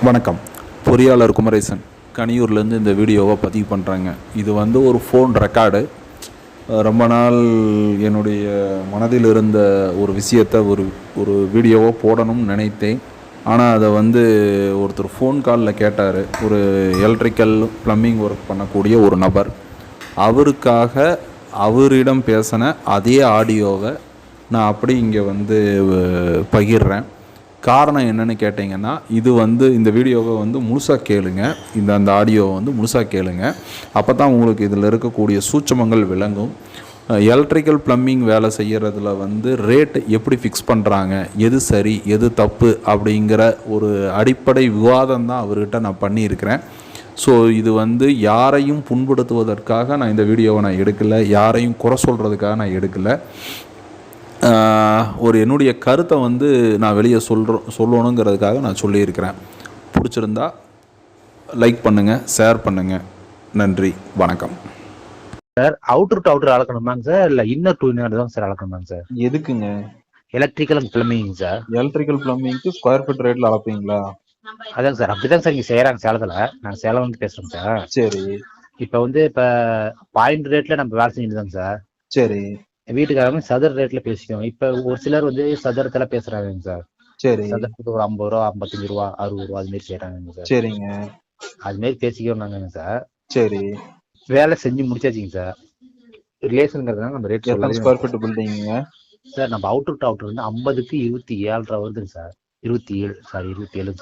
வணக்கம். பொறியாளர் குமரேசன் கனியூர்லேருந்து இந்த வீடியோவை பதிவு பண்ணுறேங்க. இது ஒரு ஃபோன் ரெக்கார்டு. ரொம்ப நாள் என்னுடைய மனதில் இருந்த ஒரு விஷயத்தை ஒரு வீடியோவை போடணும்னு நினைத்தேன். ஆனால் அதை ஒருத்தர் ஃபோன் காலில் கேட்டார். ஒரு எலக்ட்ரிக்கல் ப்ளம்பிங் ஒர்க் பண்ணக்கூடிய ஒரு நபர். அவரிடம் பேசின அதே ஆடியோவை நான் அப்படி இங்கே பகிர்றேன். காரணம் என்னென்னு கேட்டிங்கன்னா, இது இந்த வீடியோவை முழுசாக கேளுங்க. அந்த ஆடியோவை முழுசாக கேளுங்க. அப்போ தான் உங்களுக்கு இதில் இருக்கக்கூடிய சூட்சமங்கள் விளங்கும். எலக்ட்ரிக்கல் ப்ளம்பிங் வேலை செய்கிறதுல ரேட் எப்படி ஃபிக்ஸ் பண்ணுறாங்க, எது சரி எது தப்பு அப்படிங்கிற ஒரு அடிப்படை விவாதம் தான் அவர்கிட்ட நான் பண்ணியிருக்கிறேன். ஸோ இது யாரையும் புண்படுத்துவதற்காக நான் இந்த வீடியோவை நான் எடுக்கலை, யாரையும் குறை சொல்கிறதுக்காக நான் எடுக்கலை. என்னுடைய கருத்தை நான் வெளியே சொல்லணுங்கிறதுக்காக நான் சொல்லியிருக்கிறேன். பிடிச்சிருந்தா லைக் பண்ணுங்கள், ஷேர் பண்ணுங்கள். நன்றி, வணக்கம். சார் அவுட்டர் டு அவுட்டர் அளக்கணுமாங்க சார், இல்லை இன்னர் டு இன்னர் தான் சார் அளக்கணுமாங்க சார்? எதுக்குங்க? Electrical and plumbing sir. Electrical பிளம்பிங்க்கு ஸ்கொயர் ஃபீட் ரேட்ல அளப்பீங்களா? அதாங்க சார், அப்படிதான் சார் இங்கே செய்யறாங்க சேலத்தில். நாங்கள் சேலம் பேசுகிறோம் சார். சரி. இப்போ பாயிண்ட் ரேட்ல நம்ம வேலை செஞ்சுட்டு சார். சரி. வீட்டுக்காரங்க சதுர ரேட்ல பேசிக்கோங்க. இப்ப ஒரு சிலர் சதுரத்துல பேசுறாங்க சார். சரி. சதுரத்துக்கு ஒரு 50 ரூபா, 55 ரூபா, 60 ரூபா அது மாதிரி செய்யறாங்க சார். சரிங்க. அது மாதிரி பேசிக்கோங்க சார். சரி. வேலை செஞ்சு முடிச்சாச்சுங்க சார். ரிலேஷன்ங்கிறதுனால நம்ம ரேட் எத்தனை ஸ்கொயர் ஃபீட் பில்டிங்க சார்? நம்ம அவுட்டர் டு அவுட்டர் 50க்கு 27 வருதுங்க சார். 27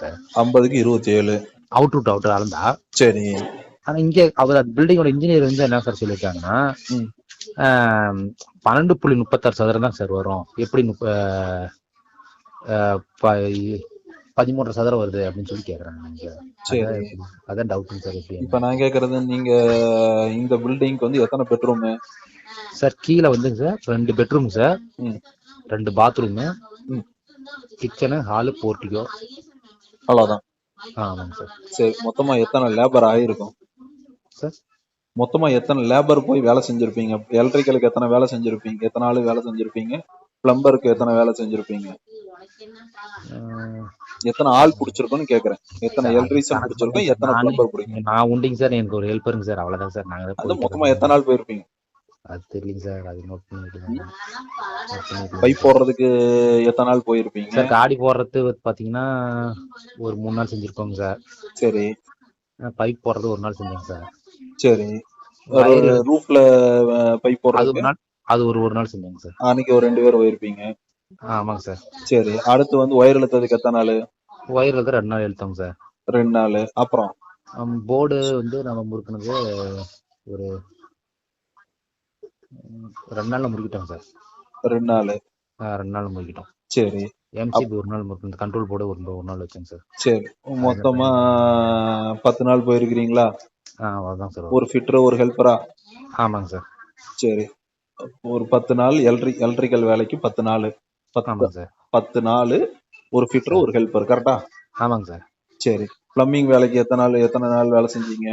சார். 50க்கு 27 அவுட்டர் டு அவுட்டர் அளந்தா. சரி. ஆனா இங்க அவர் பில்டிங்கோட இன்ஜினியர் என்ன சார் சொல்லியிருக்காங்கன்னா, 12.36 சதுரம் தான் சார் வரும். எப்படி 13 சதுரம் வருது அப்படின்னு சொல்லி கேக்குறாங்க. அதான் டவுட் சார். இப்ப நான் கேக்குறது, நீங்க இந்த பில்டிங்க்கு எத்தனை பெட்ரூம் சார்? கீழே sir 2 bedroom sir, 2 bathroom, kitchen, hall, portico, அவ்வளவுதான். ஆமாங்க சார். சரி, மொத்தமா எத்தனை லேபர் ஆயிருக்கும் சார்? மொத்தமா எத்தனை லேபர் போய் வேலை செஞ்சிருப்பீங்க? எலக்ட்ரிக்கலுக்கு எத்தனை வேலை செஞ்சிருப்பீங்க? எத்தனை ஆளு வேலை செஞ்சிருப்பீங்க? பிளம்பருக்கு எத்தனை வேலை செஞ்சிருப்பீங்க? எத்தனை ஆள் பிடிச்சிருக்கும்னு கேக்குறேன். எத்தனை எலக்ட்ரீஷியன் பிடிச்சிருக்கும், எத்தனை பிளம்பர் பிடிக்கும்? நான் உண்டிங்க சார், எனக்கு ஒரு ஹெல்ப்பருங்க சார், அவ்வளவுதான் சார். நாங்க மொத்தமா எத்தனை ஆள் போயிருப்பீங்க? அது தெரியல சார், அது நோட் பண்ணிட்டு. பைப் போடுறதுக்கு எத்தனை நாள் போயிருப்பீங்க சார்? காடி போடுறது பாத்தீங்கன்னா ஒரு 3 நாள் செஞ்சிருக்கோங்க சார். சரி. பைப் போடுறது ஒரு நாள் செஞ்சேங்க சார். சரி. ரூஃப்ல பைப் போடுறது அது ஒரு நாள் செஞ்சேங்க சார். அன்னைக்கு ஒரு 2 பேர் போயிருப்பீங்க. ஆமாங்க சார். சரி. அடுத்து ஒயர் இழுத்ததுக்கு எத்தனை நாள்? ஒயர் இழுத்த 2 நாள் இழுத்தோங்க சார். 2 நாள். அப்புறம் போர்டு நம்ம முறுக்குனது ஒரு 2 நாள்ல முடிக்கிட்டோம் சார். 2 நாள். 2 நாள் முடிக்கிட்டோம். சரி. எம்சிபி ஒரு நாள் முடிக்கணும், கண்ட்ரோல் போர்டு ஒரு நாள் வச்சேங்க சார். சரி. மொத்தமா 10 நாள் போயிருக்கிறீங்களா? அதான் சார். ஒரு ஃபிட்டர், ஒரு ஹெல்ப்பரா? ஆமாங்க சார். சரி. ஒரு 10 நாள் எலக்ட்ரிக்கல் வேலைக்கு 10 நாள். 10 நாள் ஒரு ஃபிட்டர், ஒரு ஹெல்ப்பர், கரெக்டா? ஆமாங்க சார். சரி. பிளம்பிங் வேலைக்கு எத்தனை நாள் வேலை செஞ்சீங்க?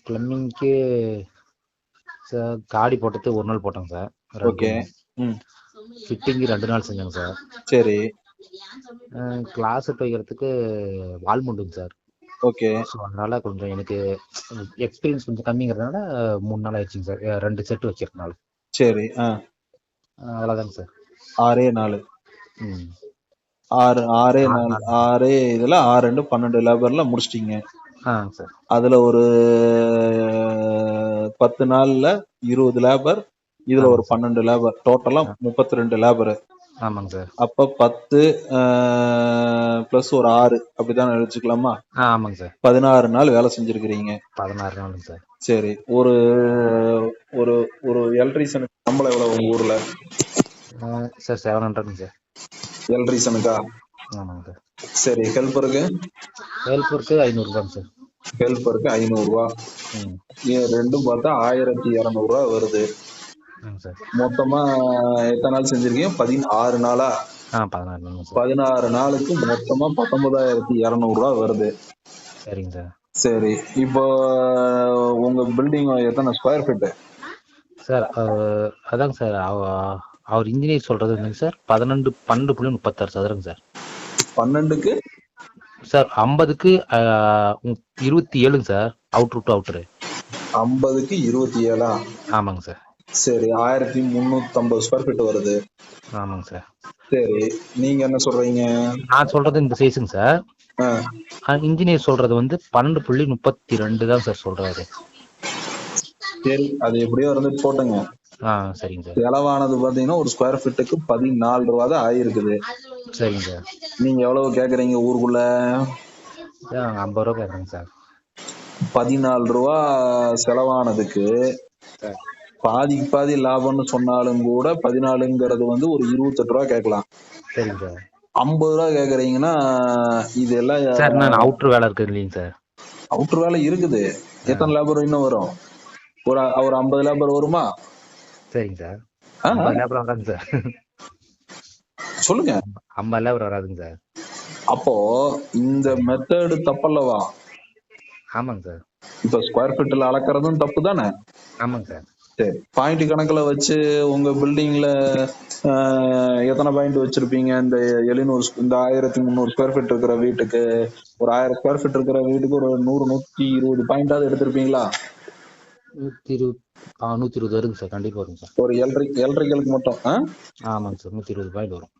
பிளம்பிங்க்கு சார் காடி போட்டது ஒரு நாள் போட்டோங்க சார். ஓகே. ஃபிட்டிங் 2 நாள் செஞ்சோங்க சார். சரி. கிளாஸ் வைக்கிறதுக்கு வால் முண்டுங்க சார். ஓகே. அதனால கொஞ்சம் எனக்கு எக்ஸ்பீரியன்ஸ் கொஞ்சம் கம்மிங்கிறதுனால 3 நாள் ஆயிடுச்சுங்க சார். 2 செட் வைக்கிறதுனால. சரி. அவ்வளவுதாங்க சார். 6 நாள். 6 நாள். 6 இதுல 6 2 12 லேபர்ல முடிச்சிட்டீங்க. சார். அதுல ஒரு 10 நாள்ல 20 லேபர், இதுல ஒரு 12 லேபர், டோட்டலா 32 லேபர். ஆமாங்க சார். அப்ப 10 பிளஸ் ஒரு 6 அப்படிதான் நினைச்சுக்கலாமா? ஆமாங்க சார். 16 நாள் வேலை செஞ்சிருக்கிறீங்க. 16 நாளுங்க சார். சரி. ஒரு ஒரு ஒரு எலக்ட்ரீஷியனுக்கு சம்பளம் எவ்வளவு உங்க ஊர்ல? Sir 700 sir. எலக்ட்ரீஷியனுக்கா? ஆமாங்க சார். சரி. ஹெல்ப்பருக்கு 500 ரூபாங்க சார். ஹெல்ப்பருக்கு 500 ரூபா. ரெண்டும் பார்த்தா 1200 ரூபா வருது. மொத்தமா எத்தனை நாள் செஞ்சிருக்கீங்க? 16 நாளா? 16 நாளுக்கு மொத்தமா 19,200 ரூபா வருது. சரிங்க சார். சரி. இப்போ உங்க பில்டிங் எத்தனை ஸ்கொயர் ஃபீட் சார்? அதாங்க சார், அவர் இன்ஜினியர் சொல்றது சார் 12.36 சதுரங்க சார். 12க்கு சார் 50க்கு 27 சார், அவுட்ரு டு அவுட்ரு. 50க்கு 27. ஆமாங்க சார். சரி, 1350 ஸ்கொயர் ஃபீட் வருது. ஆமாங்க சார். சரி, நீங்க என்ன சொல்றீங்க? நான் சொல்றது இந்த சைஸுங்க சார். இன்ஜினியர் சொல்றது வந்து 12.32 தான் சார் சொல்றாரு. சரி, அது எப்படியோ இருந்துட்டு போட்டுங்க. சரிங்க சார். செலவானது பாத்தீங்கன்னா ஒரு ஸ்கொயர் ஃபீட்டுக்கு 14 ரூபா தான் ஆயிருக்குது. சரிங்க சார். நீங்க எவ்வளவு கேக்குறீங்க ஊருக்குள்ள? 50 ரூபா கேட்குறேங்க சார். 14 ரூபா செலவானதுக்கு சார் பாதிக்கு பாதி லாபம்னு சொன்னாலும் கூட 14ங்கிறது வந்து ஒரு 28 ரூபா கேட்கலாம். சரிங்க சார். 50 ரூபா கேக்குறீங்கன்னா இது எல்லாம் சார் நான் அவுட்ரு வேலை இருக்குது இல்லைங்க சார். அவுட்டர் வேலை இருக்குது. எத்தனை லேபர் இன்னும் வரும்? ஒரு 50 லேபர் வருமா? சரிங்க சார். 50 லேபர் வராதுங்க சார். சொல்லுங்க. 50 லேபர் வராதுங்க சார். அப்போ இந்த மெத்தடு தப்பல்லவா? ஆமாங்க சார். இப்ப ஸ்கொயர் ஃபீட்ல அளக்கறதும் தப்பு தானே? ஆமாங்க சார். சரி, பாயிண்ட் கணக்குல வச்சு உங்க பில்டிங்ல எத்தனை பாயிண்ட் வச்சிருப்பீங்க? இந்த 1300 ஸ்கொயர் ஃபீட் இருக்கிற வீட்டுக்கு, ஒரு 1000 ஸ்கொயர் ஃபீட் இருக்கிற வீட்டுக்கு ஒரு 100-120 பாயிண்டாவது எடுத்திருப்பீங்களா? 120 வருங்க சார், கண்டிப்பா வருங்க சார். ஒரு எலக்ட்ரிக்கலுக்கு மட்டும். ஆமாங்க சார், 120 பாயிண்ட் வரும்.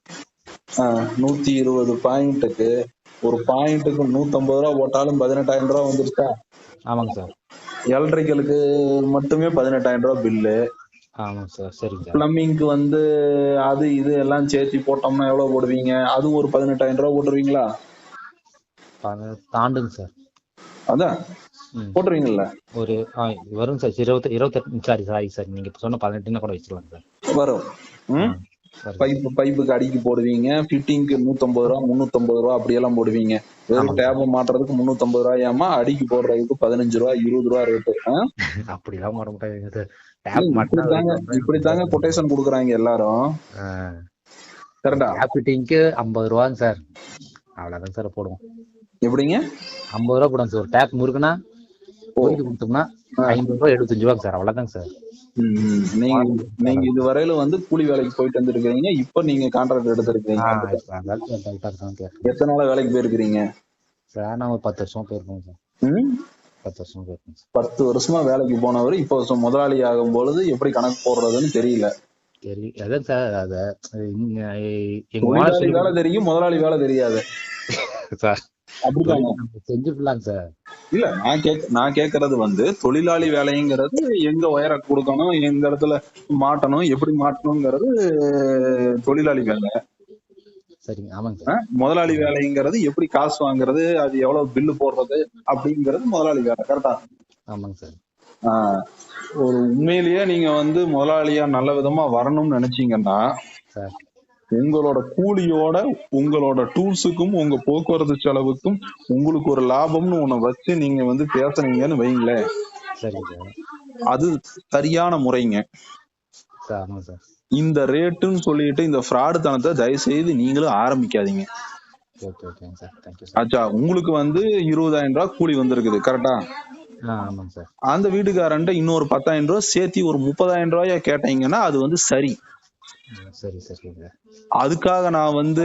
120 பாயிண்ட்டுக்கு ஒரு பாயிண்ட்டுக்கு 150 ரூபா போட்டாலும் 18,000 ரூபா வந்துருச்சா? ஆமாங்க சார். எலக்ட்ரிக்கலுக்கு மட்டுமே 18,000 ரூபா பில்லு. ஆமாங்க சார். சரிங்க சார். பிளம்பிங்க்கு வந்து அது இது எல்லாம் சேர்த்து போட்டோம்னா எவ்வளவு போடுவீங்க? அது ஒரு 18,000 ரூபா போட்டுருவீங்களா? தாண்டுங்க சார். அதான் போட்டுருவீங்கல்ல. ஒரு வரும் சார். 28 சாரி சார், நீங்க இப்ப சொன்ன 18 கூட வச்சிருவாங்க சார். வரும். பைப்புக்கு அடிக்கு போடுவீங்க, ஃபிட்டிங்க்கு 150 ரூபா 350 ரூபா அப்படியெல்லாம் போடுவீங்க. வெறும் டேப் மாட்டுறதுக்கு 350 ரூபாயாமா, அடிக்கு போடுறதுக்கு 15 ரூபா 20 ரூபா ரேட்டு. அப்படிலாம் போட மாட்டாங்க சார். இப்படித்தாங்க கொட்டேஷன் கொடுக்குறாங்க எல்லாரும். கரெக்டா? டேப் ஃபிட்டிங்க்கு 50 ரூபாங்க சார், அவ்வளவுதான் சார் போடுவோம். எப்படிங்க? 50 ரூபா போடுவோம் சார். ஒரு டேப் முறுக்குனா போயிட்டு கொடுத்தோம்னா 50 ரூபா 75 ரூபாங்க சார், அவ்வளவுதாங்க சார். நீங்க இதுவரையில வந்து கூலி வேலைக்கு போயிட்டு வந்துருக்கீங்க, இப்ப நீங்க கான்ட்ராக்ட் எடுத்திருக்கீங்க. எத்தனை நாள் வேலைக்கு போயிருக்கீங்க சார்? நான் ஒரு 10 வருஷமா போயிருக்கேன் சார். 10 வருஷமா போயிருக்கேன். 10 வருஷமா வேலைக்கு போனவர் இப்போ முதலாளி ஆகும் பொழுது எப்படி கணக்கு போடுறதுன்னு தெரியல. அதான் சார், அத முதலாளி வேலை தெரியும், முதலாளி வேலை தெரியாது சார். அப்படித்தாங்க செஞ்சுக்கலாம் சார். இல்ல, நான் கேக்குறது வந்து தொழிலாளி வேலைங்கிறது எங்க ஒயரை கொடுக்கணும், எந்த இடத்துல மாட்டணும், எப்படி மாட்டணுங்கிறது தொழிலாளி வேலை. சரிங்க. ஆமாங்க சார். முதலாளி வேலைங்கிறது எப்படி காசு வாங்குறது, அது எவ்வளவு பில்லு போடுறது அப்படிங்கிறது முதலாளி வேலை. கரெக்டா? ஆமாங்க சார். ஒரு உண்மையிலேயே நீங்க வந்து முதலாளியா நல்ல விதமா வரணும்னு நினைச்சீங்கன்னா சார், உங்களோட கூலியோட உங்களோட டூல்ஸுக்கும் உங்க போக்குவரத்து செலவுக்கும் உங்களுக்கு ஒரு லாபம்னு ஒண்ணு வச்சு நீங்க வந்து பேசுனீங்கன்னு வைங்களேன், அது சரியான முறைங்க. இந்த ரேட்டுன்னு சொல்லிட்டு இந்த ஃப்ராடு தனத்தை தயவு செய்து நீங்களும் ஆரம்பிக்காதீங்க. ஆச்சா, உங்களுக்கு வந்து 20,000 ரூபாய் கூலி வந்திருக்குது. கரெக்டா? அந்த வீட்டுக்காரன்ட்ட இன்னொரு 10,000 ரூபாய் சேர்த்தி ஒரு 30,000 ரூபாய கேட்டீங்கன்னா அது வந்து சரி. அதுக்காக நான் வந்து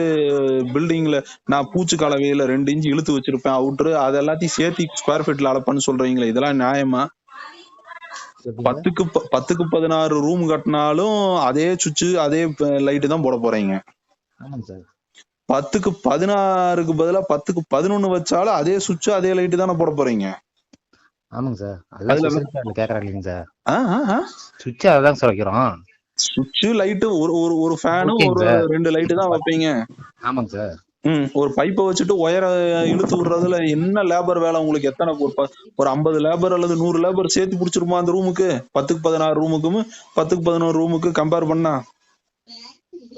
பில்டிங்ல நான் பூச்சி கலவையில 2 இன்ச்சு இழுத்து வச்சிருப்பேன் அவுட்ரு, அது எல்லாத்தையும் சேர்த்தி ஸ்கொயர் ஃபீட்ல அளப்பன்னு சொல்றீங்களே, இதெல்லாம் நியாயமா? 10க்கு 16 ரூம் கட்டினாலும் அதே சுவிட்ச் அதே லைட் தான் போட போறீங்க. 10க்கு 16க்கு பதிலா 10க்கு 11 வச்சாலும் அதே சுவிட்ச் அதே லைட் தானே போட போறீங்க. ஆமாங்க சார். அதுல கேக்குறாங்க சார். சுவிட்ச் அதான் சார் வைக்கிறோம். சுவிட்ச் லைட் ஒரு ஃபேன் ஒரு 2 லைட் தான் வைப்பீங்க. ஆமாங்க சார். ஒரு பைப்பை வச்சுட்டு ஒயரை இழுத்து விடுறதுல என்ன லேபர் வேலை உங்களுக்கு? எத்தனை ஒரு 50 லேபர் அல்லது 100 லேபர் சேர்த்து பிடிச்சிருமா அந்த ரூமுக்கு? 10க்கு 16 ரூமுக்கும் 10க்கு 11 ரூமுக்கு கம்பேர் பண்ணா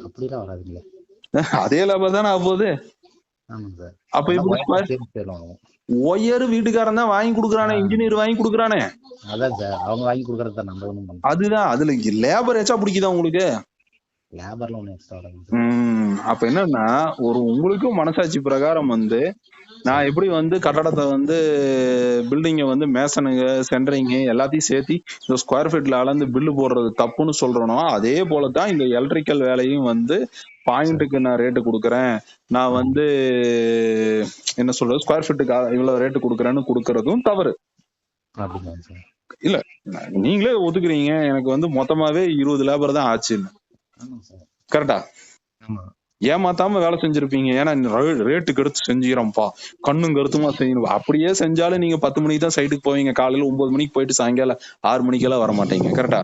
அப்படிலாம் வராதுங்க. அதே லேபர் தானே ஆகுது. அப்ப எப்படி ஒயர் வீட்டுக்காரன் தான் வாங்கி கொடுக்குறானே, இன்ஜினியர் வாங்கி கொடுக்குறானே. அதான் சார், அவங்க வாங்கி கொடுக்கறது தான் நம்ம. அதுதான், அதுல லேபர் எச்சா பிடிக்குதா உங்களுக்கு? லேபர்ல ஒண்ணு எக்ஸ்ட்ரா வரும் சார். அப்ப என்னன்னா ஒரு உங்களுக்கும் மனசாட்சி பிரகாரம் வந்து நான் எப்படி வந்து கட்டடத்தை வந்து பில்டிங்கை வந்து மேசனுங்க சென்டரிங்க எல்லாத்தையும் சேர்த்து இந்த ஸ்கொயர் ஃபீட்ல அளந்து பில்லு போடுறது தப்புன்னு சொல்றனோ அதே போலதான் இந்த எலக்ட்ரிக்கல் வேலையும் வந்து பாயிண்ட்டுக்கு நான் ரேட்டு கொடுக்குறேன், நான் வந்து என்ன சொல்றது ஸ்கொயர் ஃபீட்டுக்கு இவ்வளவு ரேட்டு கொடுக்குறேன்னு கொடுக்கறதும் தவறு அப்படிங்களா சார்? இல்ல. நீங்களே ஒத்துக்கிறீங்க எனக்கு வந்து மொத்தமாவே 20 லேபர் தான் ஆச்சுன்னு, ஆமாங்க சார். கரெக்டா? ஆமா. ஏமாத்தாம வேலை செஞ்சிருப்பீங்க. ஏன்னா ரேட்டுக்கு எடுத்து செஞ்சுக்கிறோம்ப்பா, கண்ணும் கருத்துமா செய்யணும். அப்படியே செஞ்சாலும் நீங்க 10 மணிக்கு தான் சைட்டுக்கு போவீங்க, காலையில 9 மணிக்கு போயிட்டு சாயங்காலம் 6 மணிக்கெல்லாம் வர மாட்டீங்க, கரெக்டா?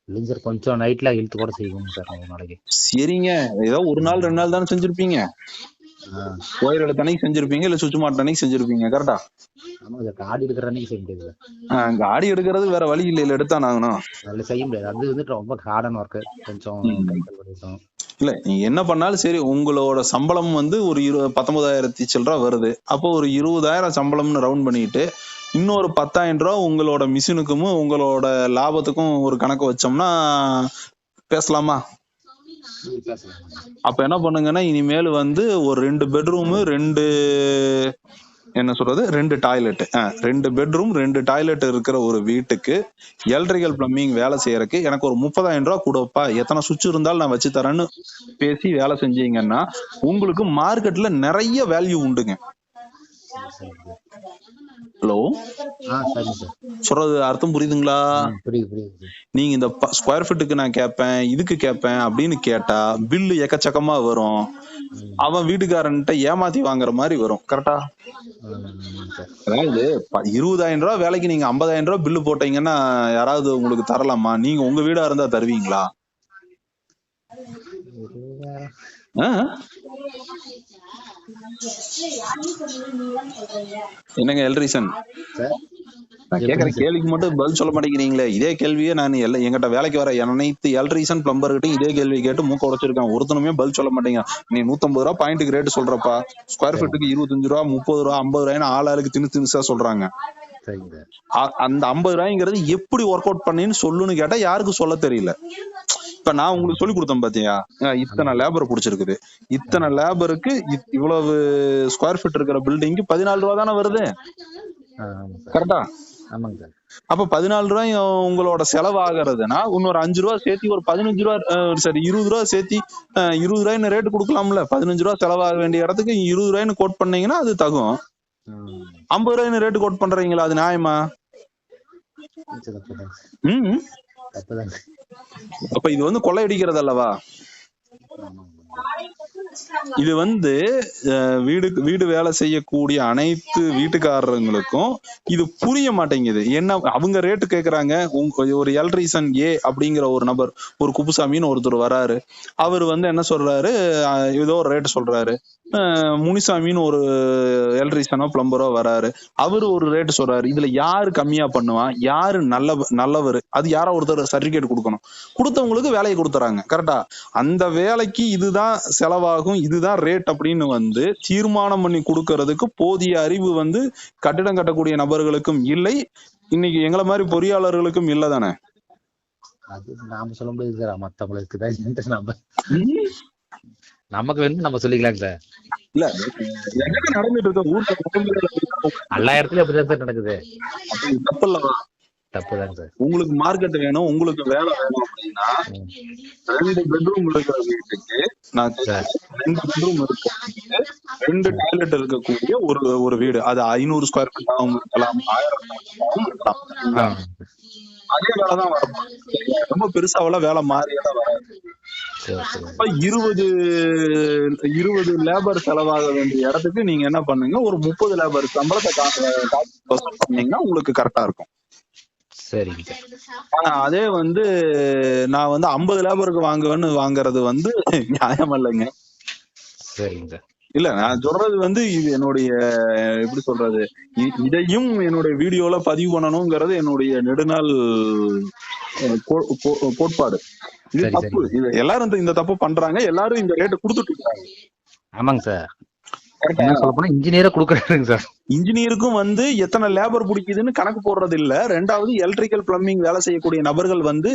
இல்லைங்க சார், கொஞ்சம் நைட்ல இழுத்து கூட செய்வோம் சார் ஒரு நாளைக்கு. சரிங்க, ஏதோ ஒரு நாள் 2 நாள் தானே செஞ்சிருப்பீங்க, ஒயர் எடுத்த அன்னைக்கு செஞ்சிருப்பீங்க, இல்ல சுவிட்ச் மாட்ட அன்னைக்கு செஞ்சிருப்பீங்க, கரெக்டா? ஆமாங்க சார், காடி எடுக்கிற அன்னைக்கு செய்ய முடியாது அங்க ஆடி எடுக்கிறது வேற வழி இல்லை, இல்ல எடுத்தான் ஆகணும். அதில் செய்ய முடியாது. அது வந்துட்டு ரொம்ப ஹார்டான ஒர்க்கு, கொஞ்சம் கைகள் வலிக்கும். இல்ல நீங்க என்ன பண்ணாலும் சரி, உங்களோட சம்பளம் வந்து ஒரு 19,000 சில்லற வருது. அப்போ ஒரு 20,000 சம்பளம்னு ரவுண்ட் பண்ணிட்டு இன்னொரு 10,000 ரூபா உங்களோட மிஷினுக்கும் உங்களோட லாபத்துக்கும் ஒரு கணக்கு வச்சோம்னா பேசலாமா? அப்ப என்ன பண்ணுங்கன்னா இனிமேல் வந்து ஒரு 2 பெட்ரூம் 2 என்ன சொல்றது 2 டாய்லெட் 2 பெட்ரூம் 2 டாய்லெட் இருக்கிற ஒரு வீட்டுக்கு எலக்ட்ரிக்கல் பிளம்பிங் வேலை செய்யறதுக்கு எனக்கு ஒரு 30,000 ரூபா கொடுப்பா, எத்தனை சுவிட்ச் இருந்தாலும் நான் வச்சு தரேன்னு பேசி வேலை செஞ்சீங்கன்னா உங்களுக்கு மார்க்கெட்ல நிறைய வேல்யூ உண்டுங்க. ஹலோ, சொல்றது அர்த்தம் புரியுதுங்களா? நீங்க இந்த ஸ்கொயர் ஃபீட்டுக்கு நான் கேட்பேன், இதுக்கு கேட்பேன் அப்படின்னு கேட்டா பில்லு எக்கச்சக்கமா வரும். அவன் வீட்டுக்காரன்ட்ட ஏமாத்தி வாங்குற மாதிரி வரும், கரெக்டா? அதாவது 20,000 ரூபாய் வேலைக்கு நீங்க 50,000 ரூபாய் பில்லு போட்டீங்கன்னா யாராவது உங்களுக்கு தரலாமா? நீங்க உங்க வீடா இருந்தா தருவீங்களா? என்னங்க எலக்ட்ரீஷியன், நான் கேக்குற கேள்விக்கு மட்டும் பதில் சொல்ல மாட்டேங்கிறீங்களே. இதே கேள்வியே நான் எங்கிட்ட வேலைக்கு வர அனைத்து எலக்ட்ரீஷியன் பிளம்பர்கிட்டையும் இதே கேள்வி கேட்டு மூக்க உடைச்சிருக்கேன். ஒருத்தனுமே பதில் சொல்ல மாட்டேங்க. நீ 150 ரூபா பாயிண்ட்டுக்கு ரேட்டு சொல்றப்பா, ஸ்கொயர் ஃபீட்டுக்கு 25 ரூபா 30 ரூபா 50 ரூபாய்னு ஆளாளுக்கு திணிசா சொல்றாங்க. அந்த 50 ரூபாய்ங்கிறது எப்படி ஒர்க் அவுட் பண்ணின்னு சொல்லுன்னு கேட்டா யாருக்கும் சொல்ல தெரியல. இப்ப நான் உங்களுக்கு சொல்லி கொடுத்தேன் பாத்தியா, இத்தனை லேபர் பிடிச்சிருக்குது, இத்தனை லேபருக்கு இவ்வளவு ஸ்கொயர் ஃபீட் இருக்கிற பில்டிங்க்கு 14 ரூபா தானே வருது, கரெக்டா? அப்ப 14 ரூபாய் உங்களோட செலவு ஆகிறதுனா இன்னொரு 5 ரூபா சேர்த்தி ஒரு 15 ரூபா சரி 20 ரூபா சேர்த்தி 20 ரூபாய்னு ரேட்டு கொடுக்கலாம்ல. 15 ரூபா செலவாக வேண்டிய இடத்துக்கு 20 ரூபாய்னு கோட் பண்ணீங்கன்னா அது தகும். 50 ரூபாய்னு ரேட்டு கோட் பண்றீங்களா, அது நியாயமா? அப்ப இது வந்து கொள்ளையடிக்கிறது அல்லவா? இது வந்து வீடு வேலை செய்யக்கூடிய அனைத்து வீட்டுக்காரங்களுக்கும் இது புரிய மாட்டேங்குது. என்ன அவங்க ரேட்டு கேக்குறாங்க. ஒரு எலக்ட்ரீஷியன் ஏ அப்படிங்கிற ஒரு நபர், ஒரு குப்புசாமின்னு ஒருத்தர் வராரு, அவர் வந்து என்ன சொல்றாரு, ஏதோ ஒரு ரேட்டு சொல்றாரு. முனிசாமின்னு ஒரு எலக்ட்ரீஷியனோ பிளம்பரோ வராரு, அவரு ஒரு ரேட்டு சொல்றாரு. இதுல யாரு கம்மியா பண்ணுவான், யாரு நல்லவர், அது யாரோ ஒருத்தர் சர்டிபிகேட் கொடுக்கணும். கொடுத்தவங்களுக்கு வேலையை கொடுத்துறாங்க, கரெக்டா? அந்த வேலைக்கு இதுதான் செலவாகும், இதுதான் ரேட் அப்படின்னு வந்து தீர்மானம் பண்ணி கொடுக்கறதுக்கு போதிய அறிவு வந்து கட்டிடம் கட்டக்கூடிய நபர்களுக்கும் இல்லை, இன்னைக்கு எங்களை மாதிரி பொறியாளர்களுக்கும் இல்லை தானே? அது நாம சொல்ல முடியாது சார், மத்தவங்களுக்கு தான். நமக்கு வேணும் நம்ம சொல்லிக்கலாம் சார். இல்ல நடந்துட்டு இருக்க ஊர்ல எல்லா இடத்துலயும் அப்படிதான் சார் நடக்குது. தப்பு இல்லவா? தப்புதான் சார். உங்களுக்கு மார்க்கெட் வேணும், உங்களுக்கு வேலை வேணும் அப்படின்னா 2 பெட்ரூம் இருக்கிற வீட்டுக்கு நான் 2 பெட்ரூம் இருக்க 2 டாய்லெட் இருக்கக்கூடிய ஒரு வீடு, அது 500 ஸ்கொயர் ஃபீட் ஆகும் இருக்கலாம், 1000 இருக்கலாம், அதே வேலைதான் வரும். ரொம்ப பெருசாவெல்லாம் வேலை மாறியெல்லாம் வராது. 20 லேபர் செலவாக வேண்டிய இடத்துக்கு நீங்க என்ன பண்ணுங்க, ஒரு 30 லேபர் சம்பளத்தை பண்ணீங்கன்னா உங்களுக்கு கரெக்டா இருக்கும். சரிங்க. அதே வந்து நான் வந்து 50 லேபருக்கு வாங்குறது வந்து நியாயம் இல்லைங்க. சரிங்க. இல்ல நான் சொல்றது வந்து இது என்னுடைய எப்படி சொல்றது, இதையும் என்னுடைய வீடியோல பதிவு பண்ணணுங்கிறது என்னுடைய நெடுநாள் கோட்பாடு. இது தப்பு. இது எல்லாரும் இந்த தப்பு பண்றாங்க, எல்லாரும் இந்த ரேட்டு கொடுத்துட்டு இருக்காங்க. ஆமாங்க சார். என்ன சொல்ல போனா இன்ஜினியரா கொடுக்குறாருங்க சார். இன்ஜினியருக்கும் வந்து எத்தனை லேபர் பிடிக்குதுன்னு கணக்கு போடுறது இல்ல. ரெண்டாவது எலக்ட்ரிக்கல் பிளம்பிங் வேலை செய்யக்கூடிய நபர்கள் வந்து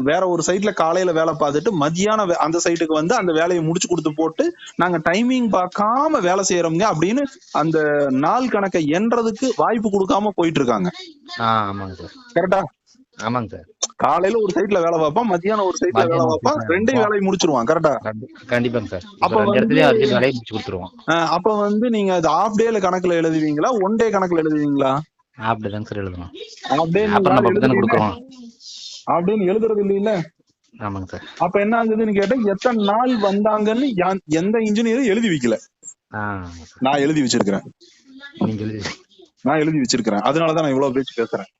வேற ஒரு சைட்ல காலையில வேலை பார்த்துட்டு மதியானம் அந்த சைட்டுக்கு வந்து அந்த வேலையை முடிச்சு கொடுத்து போட்டு நாங்க டைமிங் பார்க்காம வேலை செய்யறோம்ங்க அப்படின்னு அந்த நாள் கணக்கை எண்றதுக்கு வாய்ப்பு கொடுக்காம போயிட்டு இருக்காங்க. ஆமாங்க சார். கரெக்டா? ஆமாங்க சார். காலையில ஒரு சைட்ல வேலை பார்ப்பான், மதியானம் ஒரு சைட்ல வேலை பார்ப்பான், ரெண்டையும் வேலையை முடிச்சிருவான். கரெக்டா? கண்டிப்பாங்க சார். அப்ப அப்ப ரெண்டு இடத்துலயே அர்ஜென்ட் வேலையை முடிச்சு கொடுத்துருவோம். அப்ப வந்து நீங்க அது ஆஃப் டேல கணக்குல எழுதுவீங்களா, ஒன் டே கணக்குல எழுதுவீங்களா? அப்படிதாங்க சார் எழுதணும். அப்படின்னு எழுதுறது இல்ல. ஆமாங்க சார். அப்ப என்ன ஆகுதுன்னு கேட்டா, எத்தனை நாள் வந்தாங்கன்னு எந்த இன்ஜினியரும் எழுதி வைக்கல. நான் எழுதி வச்சிருக்கிறேன். நான் எழுதி வச்சிருக்கிறேன். அதனாலதான் நான் இவ்வளவு பேச்சு பேசுறேன்.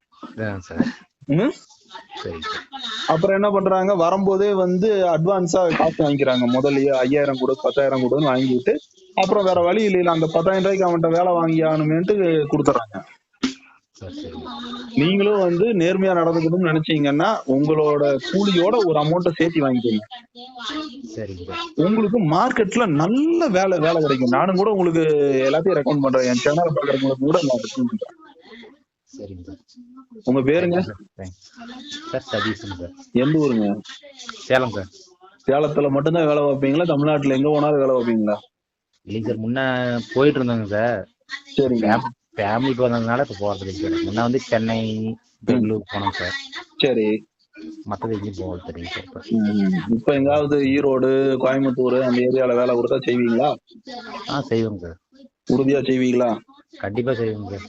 அப்புறம் என்ன பண்றாங்க, வரும்போதே வந்து அட்வான்ஸா காசு வாங்கிக்கிறாங்க. முதல்லயே 5000 கொடு 10,000 கொடுன்னு வாங்கிட்டு அப்புறம் வேற வழி இல்லையில அந்த 10,000 ரூபாய்க்கு அவன்கிட்ட வேலை வாங்கி ஆகணுமேட்டு கொடுத்துறாங்க. நீங்களும் வந்து நேர்மையா நடந்துக்கணும்னு நினைச்சீங்கன்னா உங்களோட கூலியோட ஒரு அமௌண்ட்டை சேர்த்து வாங்கிக்கோங்க. உங்களுக்கு மார்க்கெட்ல நல்ல வேலை கிடைக்கும். நானும் கூட உங்களுக்கு எல்லாத்தையும் ரெக்கமெண்ட் பண்றேன். என் சேனலை பாக்குறவங்களுக்கு கூட நான் ரெக்கமெண்ட் பண்றேன். உங்க பேருங்க? எந்த ஊருங்க? சேலம் சார். சேலத்துல மட்டும்தான் வேலை பார்ப்பீங்களா, தமிழ்நாட்டுல எங்க போனாலும் வேலை பார்ப்பீங்களா? இல்லைங்க சார், முன்ன போயிட்டு இருந்தாங்க சார். சரிங்க. ஃபேமிலிக்கு வந்ததுனால இப்ப போறது இல்லை சார். முன்ன வந்து சென்னை, பெங்களூர் போனோம் சார். சரி. மற்றது எங்கேயும் போக தெரியும் சார். இப்ப எங்காவது ஈரோடு, கோயம்புத்தூர் அந்த ஏரியால வேலை கொடுத்தா செய்வீங்களா? செய்வோங்க சார். உறுதியா செய்வீங்களா? கண்டிப்பா செய்வோங்க சார்.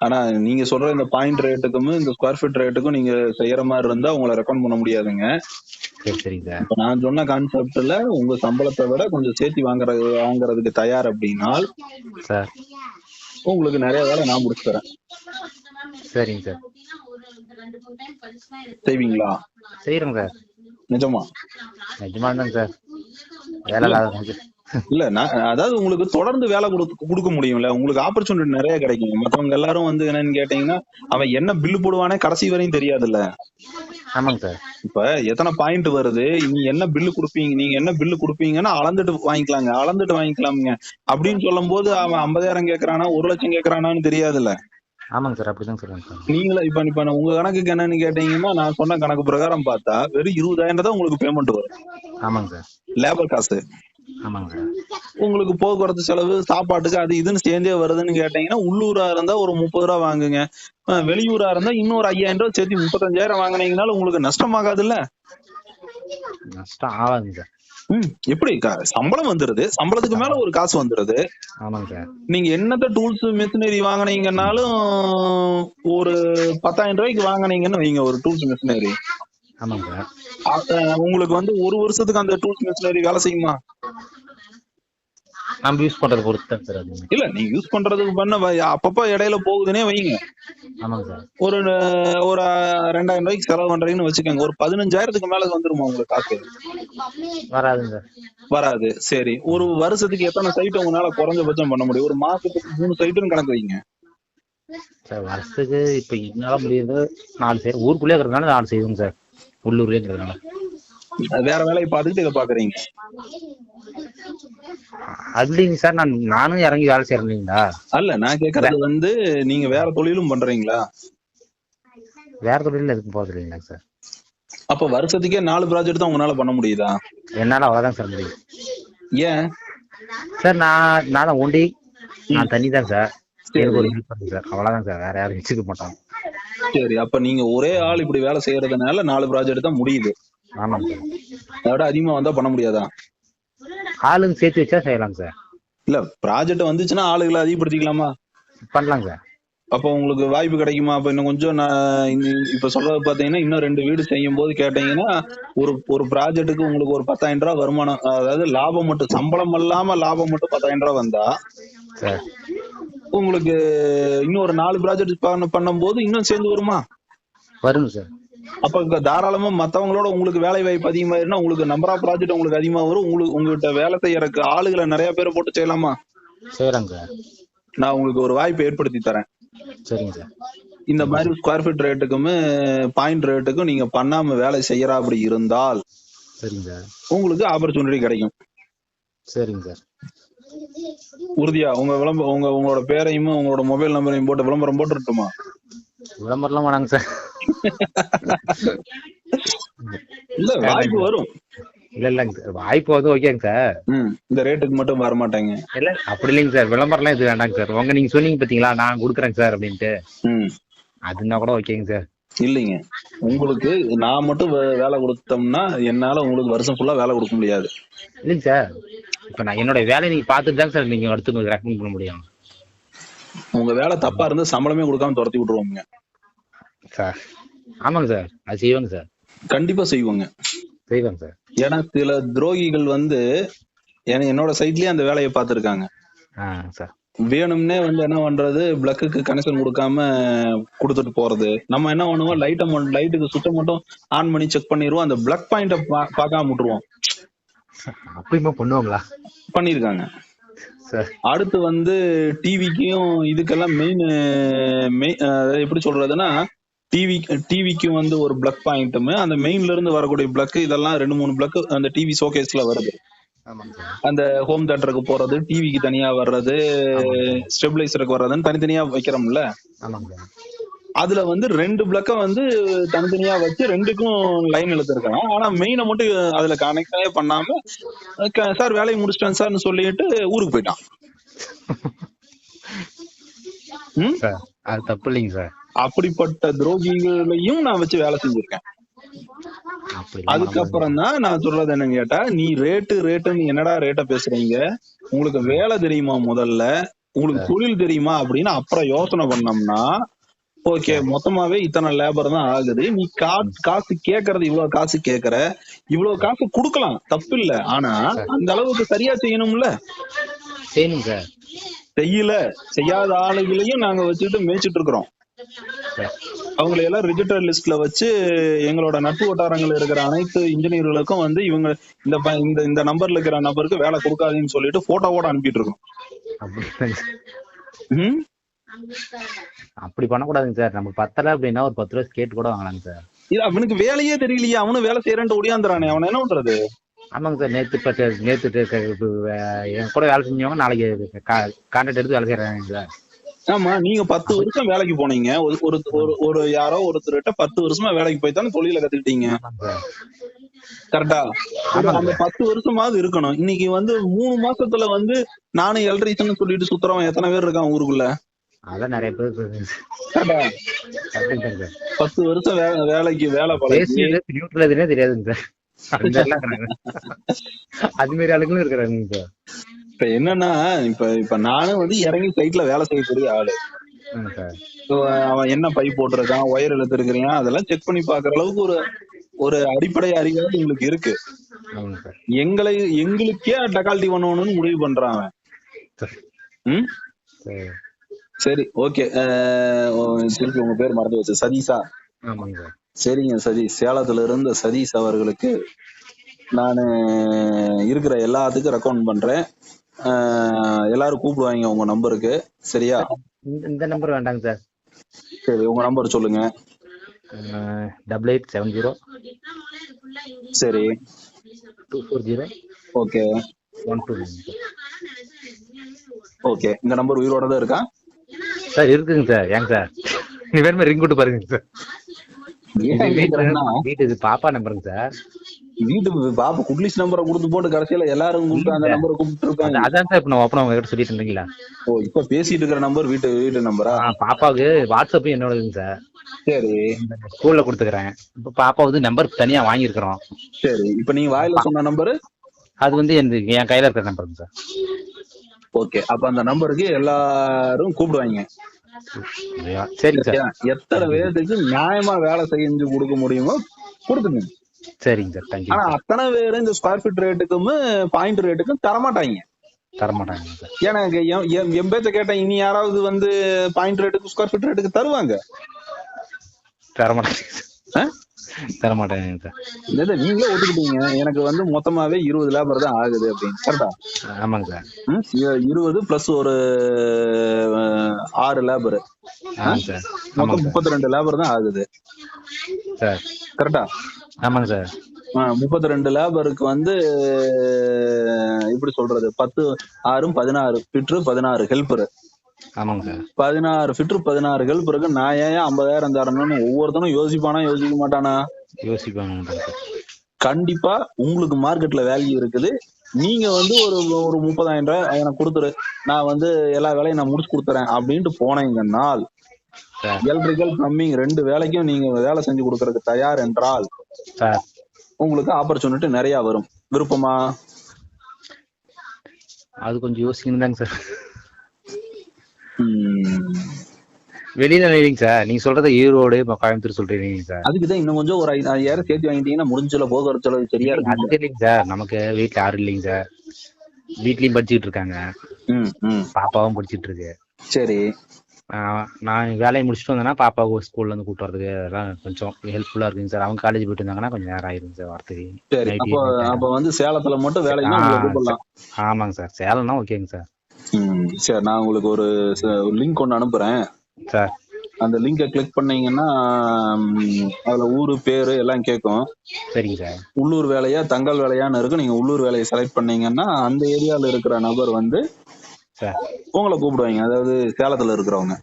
ஆனா நீங்க சொல்ற இந்த பாயிண்ட் ரேட்டுக்கும் இந்த ஸ்கொயர் ஃபீட் ரேட்டுக்கும் நீங்க செய்யற மாதிரி இருந்தா உங்களை ரெக்கமெண்ட் பண்ண முடியாதுங்க. இப்ப நான் சொன்ன கான்செப்ட்ல உங்க சம்பளத்தை விட கொஞ்சம் சேர்த்து வாங்குறதுக்கு தயார் அப்படின்னா உங்களுக்கு நிறைய வேலை நான் முடிச்சு தரேன். சரிங்க சார். செய்வீங்களா? செய்யறோம் சார். நிஜமா? நிஜமா தான் சார். வேலை இல்ல அதாவது உங்களுக்கு தொடர்ந்து வேலை கொடுக்க முடியும்ல, உங்களுக்கு ஆப்பர்ச்சுனிட்டி நிறைய கிடைக்கும். மத்தவங்க எல்லாரும் வந்து என்னன்னு கேட்டீங்கன்னா அவன் என்ன பில்லு போடுவானே கடைசி வரையும் தெரியாதுல்ல. ஆமாங்க சார். இப்ப எத்தனை பாயிண்ட் வருது, நீ என்ன பில்லு கொடுப்பீங்க, நீங்க என்ன பில்லு கொடுப்பீங்கன்னா அளந்துட்டு வாங்கிக்கலாமுங்க அப்படின்னு சொல்லும் போது அவன் 50,000 கேக்குறானா 1,00,000 கேக்குறானான்னு தெரியாதுல்ல. ஆமாங்க சார். அப்படிதான் சார். நீங்களே இப்ப உங்க கணக்குக்கு என்னன்னு கேட்டீங்கன்னா நான் சொன்ன கணக்கு பிரகாரம் பார்த்தா வெறும் 20,000 தான் உங்களுக்கு பேமெண்ட் வரும். ஆமாங்க சார். லேபர் காசு. ஆமாங்க. உங்களுக்கு போக்குவரத்து செலவு, சாப்பாட்டுக்கு அது இதுன்னு சேர்ந்தே வருதுன்னு கேட்டீங்கன்னா உள்ளூரா இருந்தா ஒரு 30 ரூபா வாங்குங்க, வெளியூரா இருந்தா இன்னொரு 5,000 ரூபாய் சேர்த்து 35,000 வாங்கினீங்கனாலும் உங்களுக்கு நஷ்டமாகாதுல்ல. நஷ்டம் ஆகாதுங்க. எப்படி சம்பளம் வந்துருது, சம்பளத்துக்கு மேல ஒரு காசு வந்துருது. நீங்க என்னத்த டூல்ஸ் மெஷினரி வாங்கினீங்கன்னாலும் ஒரு 10,000 ரூபாய்க்கு வாங்கினீங்கன்னு வைங்க ஒரு டூல்ஸ் மெஷினரி. உங்களுக்கு வந்து ஒரு வருஷத்துக்கு அந்த டூல்ஸ் மெஷினரி வேலை செய்யுமா? நம்ம யூஸ் பண்றது பொறுத்து சார். இல்ல நீங்க யூஸ் பண்றதுக்கு பண்ண அப்பப்ப இடையில போகுதுன்னே வைங்க. ஒரு 2,000 ரூபாய்க்கு செலவு பண்றீங்கன்னு வச்சுக்கோங்க, ஒரு 15,000க்கு மேல வந்துருமா உங்களுக்கு காசு? வராது. சரி, ஒரு வருஷத்துக்கு எத்தனை சைட் உங்களால குறைஞ்சபட்சம் பண்ண முடியும்? ஒரு மாசத்துக்கு 3 சைட்டுன்னு கணக்கு வைங்க சார். வருஷத்துக்கு இப்ப என்னால முடியுது 4 சைட், ஊருக்குள்ளே இருக்கிறதுனால 4 செய்வோங்க சார். உள்ளூர்லயே இருக்கிறதுனால வேற வேலையை பார்த்துக்கிட்டு இதை பாக்குறீங்க. அதுலீங்க சார், நானும் இறங்கி வேலை செய்யறீங்களா? அல்ல, நான் கேக்குறது வந்து நீங்க வேற தொழிலும் பண்றீங்களா? வேற தொழில எதுக்கும் போறது இல்லைங்களா சார்? அப்ப வருஷத்துக்கே 4 ப்ராஜெக்ட் தான் உங்களால பண்ண முடியுதா? என்னால அவ்வளவுதான் சார் முடியும். ஏன் சார்? நான் ஒண்டி நான் தனி தான் சார். எனக்கு ஒரு ஹெல்ப் பண்ணுங்க சார், அவ்வளவுதான் சார். வேற யாரும் வச்சுக்க மாட்டாங்க. சரி, அப்ப நீங்க ஒரே ஆள் இப்படி வேலை செய்யறதுனால 4 ப்ராஜெக்ட் தான் முடியுது. ஆமாங்க சார். அதோட அதிகமா வந்தா பண்ண முடியாதா? ஆளுங்க சேர்த்து வச்சா செய்யலாம் சார். இல்ல ப்ராஜெக்ட் வந்துச்சுன்னா ஆளுகளை அதிகப்படுத்திக்கலாமா? பண்ணலாம் சார். அப்ப உங்களுக்கு வாய்ப்பு கிடைக்குமா? அப்ப இன்னும் கொஞ்சம் இப்ப சொல்றது பாத்தீங்கன்னா இன்னும் 2 வீடு செய்யும் போது கேட்டீங்கன்னா ஒரு ப்ராஜெக்ட்டுக்கு உங்களுக்கு ஒரு 10,000 ரூபாய் வருமானம், அதாவது லாபம் மட்டும், சம்பளம் இல்லாம லாபம் மட்டும் 10,000 ரூபாய் வந்தா உங்களுக்கு இன்னும் ஒரு 4 ப்ராஜெக்ட் பண்ணும் போது இன்னும் சேர்ந்து வருமா? வரும் சார். அப்ப தாராளமா மத்தவங்களோட உங்களுக்கு வேலை வாய்ப்பு அதிகமாயிருன்னா உங்களுக்கு நம்பர் ஆஃப் ப்ராஜெக்ட் உங்களுக்கு அதிகமா வரும். உங்ககிட்ட வேலை செய்யறதுக்கு ஆளுகளை நிறைய பேரை போட்டு செய்யலாமா? செய்யலாம் சார். நான் உங்களுக்கு ஒரு வாய்ப்பு ஏற்படுத்தி தரேன். சரிங்க சார். இந்த மாதிரி ஸ்கொயர் ஃபீட் ரேட்டுக்கும் பாயிண்ட் ரேட்டுக்கும் நீங்க பண்ணாம வேலை செய்யறா அப்படி இருந்தால் சரிங்க சார், உங்களுக்கு ஆப்பர்ச்சுனிட்டி கிடைக்கும். சரிங்க சார். உறுதியா உங்க விளம்பரம் உங்களோட பேரையும் உங்களோட மொபைல் நம்பரையும் போட்டு விளம்பரம் போட்டுட்டுமா? விளம்பரம்லாம் வேணாங்க சார். இல்ல வாய்ப்பு வரும். இல்லங்க சார், வாய்ப்பு வந்து ஓகேங்க சார். இந்த ரேட்டுக்கு மட்டும் வர மாட்டாங்க. இல்ல அப்படி இல்லைங்க சார், விளம்பரம்லாம் இது வேண்டாங்க சார். நீங்க சொன்னீங்க பாத்தீங்களா நான் கொடுக்குறேங்க சார் அப்படின்ட்டு, அதுனா கூட ஓகேங்க சார். இல்லைங்க, உங்களுக்கு நான் மட்டும் வேலை கொடுத்தோம்னா என்னால உங்களுக்கு வருஷம் ஃபுல்லா வேலை கொடுக்க முடியாது. இல்லைங்க சார், இப்ப நான் என்னோட வேலையை நீங்க பாத்துட்டு தான் சார் நீங்க அடுத்து ரெக்கமெண்ட் பண்ண முடியும். உங்க வேலை தப்பா இருந்து சம்பளமே கொடுக்காம துரத்தி விட்டுருவோங்க சார். ஆமாங்க சார், அது செய்வாங்க சார். கண்டிப்பா செய்வாங்க சார். ஏன்னா சில துரோகிகள் வந்து என்னோட சைட்லயே அந்த வேலையை பார்த்திருக்காங்க சார். வேணும்னே வந்து என்ன பண்றது, பிளக்குக்கு கனெக்ஷன் கொடுக்காம கொடுத்துட்டு போறது. நம்ம என்ன பண்ணுவோம், லைட்டுக்கு சுத்த மட்டும் ஆன் பண்ணி செக் பண்ணிடுவோம், அந்த பிளக் பாயிண்ட பார்க்காம விட்டுருவோம். அப்படிமா பண்ணுவாங்களா? பண்ணிருக்காங்க. அடுத்து வந்து டிவிக்கும் இதுக்கெல்லாம் மெயின் எப்படி சொல்றதுன்னா, டிவிக்கு வந்து ஒரு பிளக் பாயிண்ட்டும் அந்த மெயின்ல இருந்து வரக்கூடிய பிளக், இதெல்லாம் 2-3 பிளக் அந்த டிவி ஷோகேஸ்ல வருது. அந்த ஹோம் தியேட்டருக்கு போறது, டிவிக்கு தனியா வர்றது, ஸ்டெபிலைசருக்கு வர்றதுன்னு தனித்தனியா வைக்கிறோம்ல. அதுல வந்து 2 பிளக்க வந்து தனித்தனியா வச்சு 2க்கும் லைன் இழுத்துருக்கலாம். ஆனா மெயினை மட்டும் அதுல கனெக்டே பண்ணாம சார் வேலையை முடிச்சிட்டேன் சார்னு சொல்லிட்டு ஊருக்கு போயிட்டான். அது தப்பு இல்லைங்க சார். அப்படிப்பட்ட துரோகிகளையும் நான் வச்சு வேலை செஞ்சிருக்கேன். அதுக்கப்புறம் தான் நான் சொல்றது என்னன்னு கேட்டா, நீ ரேட்டுன்னு என்னடா ரேட்ட பேசுறீங்க, உங்களுக்கு வேலை தெரியுமா, முதல்ல உங்களுக்கு தொழில் தெரியுமா அப்படின்னு அப்புறம் யோசனை பண்ணோம்னா, ஓகே மொத்தமாவே இத்தனை லேபர் தான் ஆகுது, நீ காசு கேக்குறது இவ்வளவு காசு கேக்குற, இவ்வளவு காசு குடுக்கலாம் தப்பு இல்ல, ஆனா அந்த அளவுக்கு சரியா செய்யணும்ல. செய்யல, செய்யாத ஆளுகளையும் நாங்க வச்சுட்டு மேய்ச்சிட்டு இருக்கிறோம். அவங்களை எல்லாம் ரிஜிஸ்டர் லிஸ்ட்ல வச்சு எங்களோட நட்பு வட்டாரங்கள் இருக்கிற அனைத்து இன்ஜினியர்களுக்கும் வந்து இவங்க இந்த நம்பர்ல இருக்கிற நபருக்கு வேலை கொடுக்காதுன்னு சொல்லிட்டு போட்டோவோட அனுப்பிட்டு இருக்கோம். அப்படி பண்ணக்கூடாதுங்க சார். நமக்கு பத்தல அப்படின்னா ஒரு 10 ரூபாய் கேட்டு கூட வாங்கலாங்க சார். இது அவனுக்கு வேலையே தெரியலையே, அவனும் வேலை செய்யறேன்ட்டு ஒடியாந்துறானே, அவனை என்ன பண்றது? ஆமாங்க சார், நேத்து என் கூட வேலை செஞ்சவங்க நாளைக்கு கான்ட்ராக்ட் எடுத்து வேலை செய்யறாங்க சார். ஆமா, நீங்க 10 வருஷம் வேலைக்கு போனீங்க, ஒரு யாரோ ஒருத்தர்கிட்ட 10 வருஷமா வேலைக்கு போய் தானே தொழில கத்துக்கிட்டீங்க, கரெக்டா? அந்த 10 வருஷமாவது இருக்கணும். இன்னைக்கு வந்து 3 மாசத்துல வந்து நானும் எலக்ட்ரீஷியன் சொல்லிட்டு சுத்துறவன் எத்தனை பேர் இருக்கான் ஊருக்குள்ள? அதான் நிறைய பேர். 10 வருஷம் வேலைக்கு வேலை பழகி தெரியாதுங்க சார். அது மாதிரி ஆளுங்களும் இருக்கிறாங்க சார். இப்ப என்னன்னா, இப்ப நானும் வந்து இறங்கி சைட்ல வேலை செய்யக்கூடிய ஆளு. அவன் என்ன பைப் போட்டிருக்கான், ஒயர் இழுத்துருக்கான், அதெல்லாம் செக் பண்ணி பாக்குற அளவுக்கு ஒரு அடிப்படை அறிவாவது எங்களுக்கு இருக்கு. எங்களுக்கே டக்கால்ட்டி பண்ணணும்னு முடிவு பண்றான் அவன். சரி, ஓகே. திருப்பி உங்க பேர் மறந்து வச்சு, சதீஷா? சரிங்க சதீஷ், சேலத்துல இருந்த சதீஷ் அவர்களுக்கு நான் இருக்கிற எல்லாத்துக்கும் ரெக்கமெண்ட் பண்றேன். எல்லாரும் கூப்பிடுவாங்க உங்க நம்பருக்கு, சரியா? இந்த நம்பர் வேண்டாங்க சார். சரி, உங்க நம்பர் சொல்லுங்க. 8870. சரி, 240. ஓகே 129. ஓகே, இந்த நம்பர் உயிரோட தான் இருக்கா சார்? இருக்குங்க சார். ஏங்க சார், நீ வேணுமே ரிங் விட்டு பாருங்க சார். வீட்டு பாப்பா நம்பருங்க சார். வீட்டுக்கு பாப்பா குட்லிஸ் நம்பரை கொடுத்து போட்டு கடைசியில எல்லாரும் கூப்பிட்டு அந்த நம்பரை கூப்பிட்டு இருக்காங்க. அதான் சார் இப்ப நான் ஓப்பனா உங்ககிட்ட சொல்லிட்டு இருந்தீங்களா? ஓ, இப்ப பேசிட்டு இருக்கிற நம்பர் வீட்டு நம்பரா? பாப்பாவுக்கு வாட்ஸ்அப் என்னோடதுங்க சார். சரி, ஸ்கூல்ல கொடுத்துக்கிறேன். இப்ப பாப்பா வந்து நம்பர் தனியா வாங்கியிருக்கிறோம். சரி, இப்ப நீங்க வாயில சொன்ன நம்பரு அது வந்து என் கையில இருக்கிற நம்பருங்க சார். ஓகே, அப்ப அந்த நம்பருக்கு எல்லாரும் கூப்பிடுவாங்க. சரிங்க சார். எத்தனை பேருக்கு நியாயமா வேலை செஞ்சு கொடுக்க முடியுமோ கொடுத்துங்க. சரிங்க சார், தேங்க்யூ. ஆனா அத்தனை பேரும் இந்த ஸ்கொயர் ஃபீட் ரேட்டுக்கும் பாயிண்ட் ரேட்டுக்கும் தரமாட்டாங்க. ஏன்னா என் பேச்ச கேட்டேன், இனி யாராவது வந்து பாயிண்ட் ரேட்டுக்கு ஸ்கொயர் ஃபீட் ரேட்டுக்கு தருவாங்க? தரமாட்டாங்க சார். நீங்களே ஒத்துக்கிட்டீங்க எனக்கு வந்து மொத்தமாவே 20 லேபர் தான் ஆகுது அப்படின்னு, கரெக்டா? ஆமாங்க சார். 20 பிளஸ் ஒரு 6 லேபர், மொத்தம் 32 லேபர் தான் ஆகுது, கரெக்டா? ஆமாங்க சார். 32 லேபருக்கு வந்து எப்படி சொல்றது 10 6 16 ஃபிட்ரு 16 ஹெல்ப்பர். ஆமாங்க சார். 16 ஃபிட்ரு 16 ஹெல்ப்பருக்கு நான் ஏன் 50,000 தரணும்னு ஒவ்வொருத்தனும் யோசிப்பானா யோசிக்க மாட்டானா? யோசிப்பாங்க சார். கண்டிப்பா உங்களுக்கு மார்க்கெட்ல வேல்யூ இருக்குது. நீங்க வந்து ஒரு 30,000 ரூபாய் எனக்கு கொடுத்துரு, நான் வந்து எல்லா வேலையும் நான் முடிச்சு கொடுத்துறேன் அப்படின்ட்டு போனீங்கன்னால் சார் எலக்ட்ரிக்கல் பிளம்பிங் 2 வேலைக்கும் நீங்க வேலை செஞ்சு கொடுக்கறதுக்கு தயார் என்றால் சார் உங்களுக்கு ஆப்பர்ச்சுனிட்டி நிறைய வரும். விருப்பமா? அது கொஞ்சம் யோசிக்கணும் தாங்க சார். ம். வெளியில இல்லைங்க சார், நீங்க சொல்றது ஈரோடு கோயம்புத்தூர் சொல்றீங்க சார். அதுக்குதான் இன்னும் கொஞ்சம் ஒரு 5,000 சேர்த்து வாங்கிட்டீங்கன்னா முடிஞ்சல போக்குவரத்து செலவு சரியா அது இருக்கு. இல்லைங்க சார், நமக்கு வீட்டுல யாரும் இல்லைங்க சார். வீட்லயும் படிச்சுட்டு இருக்காங்க, ம், ம். பாப்பாவும் படிச்சுட்டு இருக்கு. சரி. நான் வேலையை முடிச்சுட்டு வந்தேன்னா பாப்பாவை ஸ்கூல்ல இருந்து கூட்டு வரதுக்கு அதெல்லாம் கொஞ்சம் ஹெல்ப்ஃபுல்லா இருக்குங்க சார். அவங்க காலேஜ் போயிட்டு இருந்தாங்கன்னா கொஞ்சம் நேரம் ஆயிருங்க சார் வரதுக்கு. சரி, அப்ப வந்து சேலத்துல மட்டும் வேலைன்னா உங்களை கூப்பிடலாம். ஆமாங்க சார், சேலம்னா ஓகேங்க சார். சரி, நான் உங்களுக்கு ஒரு லிங்க் ஒன்று அனுப்புறேன் சார். அந்த லிங்கை கிளிக் பண்ணீங்கன்னா அதுல ஊரு பேரு எல்லாம் கேட்கும். சரிங்க சார். உள்ளூர் வேலையா தங்கல் வேலையான்னு இருக்கு. நீங்க உள்ளூர் வேலையை செலக்ட் பண்ணீங்கன்னா அந்த ஏரியால இருக்கிற நபர் வந்து சார் உங்களை கூப்பிடுவாங்க, அதாவது சேலத்துல இருக்கிறவங்க.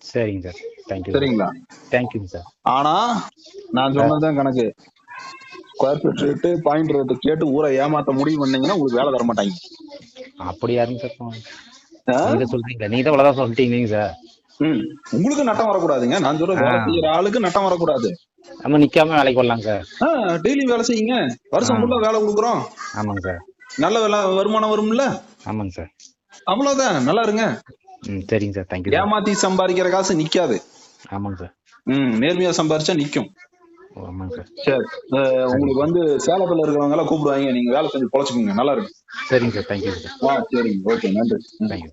சரிங்க சார். தேங்க்யூ. சரிங்களா? தேங்க்யூங்க சார். ஆனா நான் சொன்னதுதான் கணக்கு. Square feet rate point rate கேட்டு ஊரை ஏமாத்த முடிவு பண்ணீங்கன்னா உங்களுக்கு வேலை தர மாட்டாங்க. அப்படி யாருங்க சார் நீங்க சொல்றீங்களா? நீங்க தான் இவ்வளவுதான் சொல்லிட்டீங்க சார். உங்களுக்கு நட்டம் வரக்கூடாதுங்க. நான் சொல்ற வேலை செய்யற ஆளுக்கு நட்டம் வரக்கூடாது. நம்ம நிக்காம வேலைக்கு போடலாம் சார். டெய்லி வேலை செய்யுங்க, வருஷம் ஃபுல்லா வேலை கொடுக்குறோம். ஆமாங்க சார். நல்ல வருமானம் வரும்ல. ஆமாங்க சார். அவ்வளவுதான், நல்லா இருங்க. சரிங்க சார். தேங்க்யூ. ஏமாத்தி சம்பாதிக்கிற காசு நிக்காது. ஆமாங்க சார். நேர்மையா சம்பாரிச்சா நிக்கும். ஆமாங்க சார். சரி, உங்களுக்கு வந்து சேலத்துல இருக்கிறவங்க எல்லாம் கூப்பிடுவாங்க, நீங்க வேலை செஞ்சு பொழைச்சுக்கோங்க, நல்லா இருக்கு. சரிங்க சார். Thank you sir. சரிங்க, ஓகே, நன்றி. தேங்க்யூ.